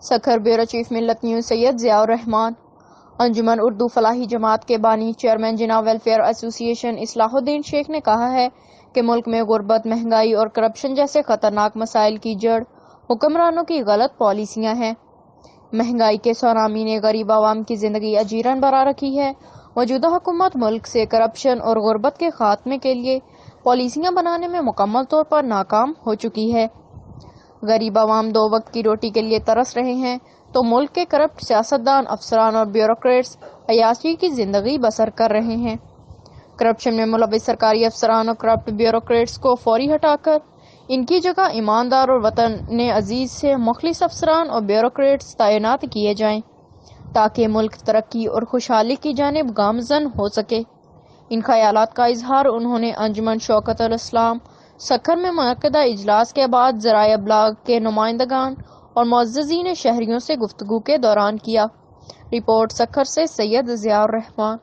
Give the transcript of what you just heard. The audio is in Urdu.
سکھر بیورو چیف ملت نیوز سید ضیاء الرحمان۔ انجمن اردو فلاحی جماعت کے بانی چیئرمین جناب ویلفیئر ایسوسی ایشن اصلاح الدین شیخ نے کہا ہے کہ ملک میں غربت، مہنگائی اور کرپشن جیسے خطرناک مسائل کی جڑ حکمرانوں کی غلط پالیسیاں ہیں۔ مہنگائی کے سونامی نے غریب عوام کی زندگی اجیرن بنا رکھی ہے۔ موجودہ حکومت ملک سے کرپشن اور غربت کے خاتمے کے لیے پالیسیاں بنانے میں مکمل طور پر ناکام ہو چکی ہے۔ غریب عوام 2 وقت کی روٹی کے لیے ترس رہے ہیں تو ملک کے کرپٹ سیاستدان، افسران اور بیوروکریٹس عیاشی کی زندگی بسر کر رہے ہیں۔ کرپشن میں ملوث سرکاری افسران اور کرپٹ بیوروکریٹس کو فوری ہٹا کر ان کی جگہ ایماندار اور وطن عزیز سے مخلص افسران اور بیوروکریٹس تعینات کیے جائیں تاکہ ملک ترقی اور خوشحالی کی جانب گامزن ہو سکے۔ ان خیالات کا اظہار انہوں نے انجمن شوکت الاسلام سکھر میں منعقدہ اجلاس کے بعد ذرائع ابلاغ کے نمائندگان اور معززین شہریوں سے گفتگو کے دوران کیا۔ رپورٹ سکھر سے سید ضیاء الرحمان۔